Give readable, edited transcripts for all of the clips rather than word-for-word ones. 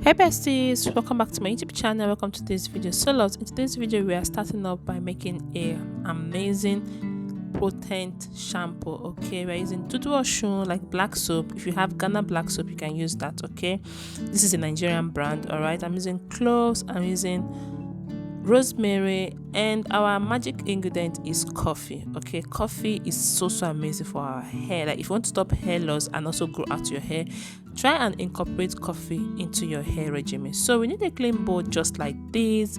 Hey besties, welcome back to my YouTube channel. Welcome to this video. So loves, in today's video we are starting off by making a amazing potent shampoo. Okay, we're using Naturalhair like black soap. If you have Ghana black soap, you can use that. Okay, this is a Nigerian brand. All right, I'm using cloves, I'm using rosemary, and our magic ingredient is coffee. Okay, coffee is so amazing for our hair. Like if you want to stop hair loss and also grow out your hair, try and incorporate coffee into your hair regimen. So we need a clean bowl just like this,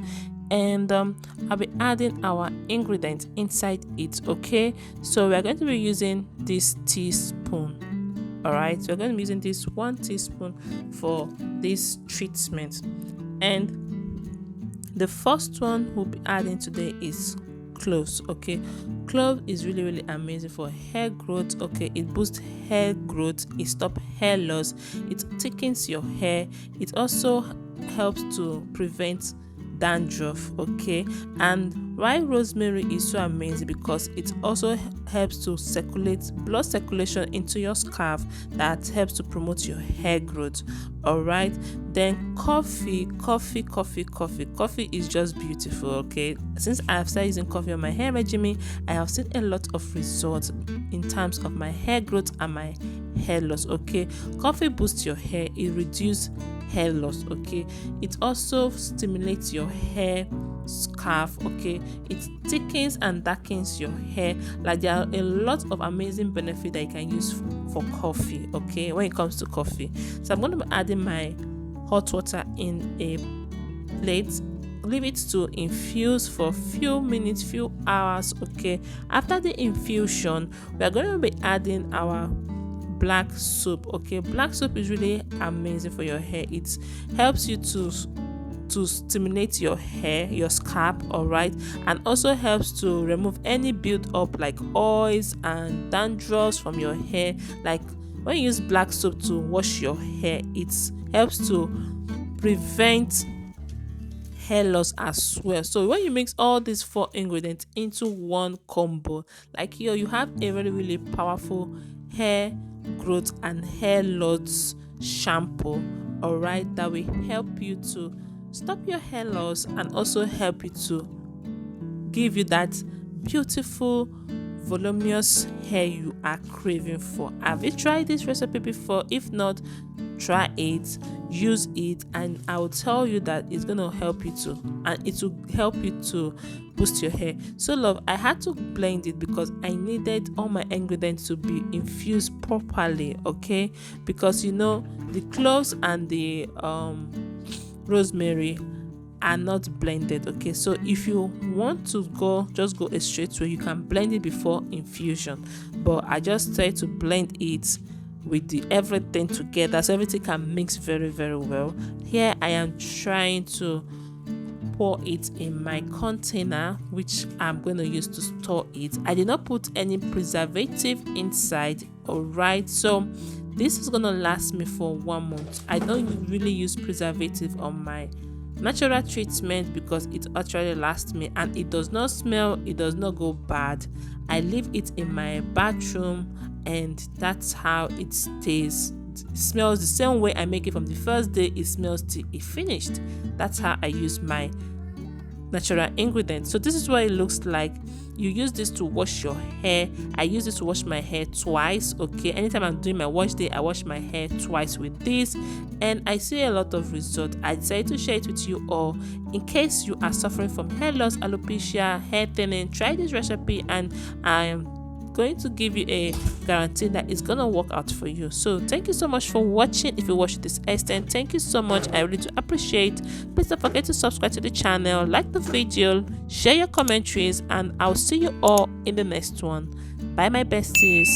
and I'll be adding our ingredients inside it. Okay, so we're going to be using this teaspoon. All right, so we're going to be using this 1 teaspoon for this treatment, and the first one we'll be adding today is cloves. Okay, clove is really amazing for hair growth. Okay, it boosts hair growth, it stops hair loss, it thickens your hair, it also helps to prevent dandruff. Okay, and why rosemary is so amazing, because it also helps to circulate blood circulation into your scalp, that helps to promote your hair growth. All right, then coffee is just beautiful. Okay, since I have started using coffee on my hair regimen, I have seen a lot of results in terms of my hair growth and my hair loss. Okay, coffee boosts your hair, it reduces hair loss. Okay, it also stimulates your hair scarf. Okay, it thickens and darkens your hair. Like there are a lot of amazing benefits that you can use for coffee. Okay, when it comes to coffee, so I'm going to be adding my hot water in a plate, leave it to infuse for few minutes, few hours. Okay, after the infusion, we are going to be adding our black soap. Okay, black soap is really amazing for your hair. It helps you to stimulate your hair, your scalp. All right, and also helps to remove any build up like oils and dandruff from your hair. Like when you use black soap to wash your hair, it helps to prevent hair loss as well. So when you mix all these 4 ingredients into one combo, like here you have a really powerful hair growth and hair loss shampoo. All right, that will help you to stop your hair loss and also help you to give you that beautiful voluminous hair you are craving for. Have you tried this recipe before? If not, try it, use it, and I will tell you that it's going to help you to, and it will help you to boost your hair. So love, I had to blend it because I needed all my ingredients to be infused properly. Okay, because you know the cloves and the rosemary are not blended. Okay, so if you want to just go a straight way, you can blend it before infusion, but I just try to blend it with everything together so everything can mix very well. Here I am trying to pour it in my container, which I'm going to use to store it. I did not put any preservative inside. All right, so this is going to last me for 1 month. I don't really use preservative on my natural treatment because it actually lasts me, and it does not smell, it does not go bad. I leave it in my bathroom, and that's how it stays. It smells the same way I make it from the first day. It smells till it finished. That's how I use my natural ingredients. So this is what it looks like. You use this to wash your hair. I use this to wash my hair twice. Okay, anytime I'm doing my wash day, I wash my hair twice with this, and I see a lot of results. I decided to share it with you all in case you are suffering from hair loss, alopecia, hair thinning. Try this recipe, and I am going to give you a guarantee that it's gonna work out for you. So thank you so much for watching. If you watched this extent, thank you so much. I really do appreciate. Please don't forget to subscribe to the channel, like the video, share your commentaries, and I'll see you all in the next one. Bye my besties.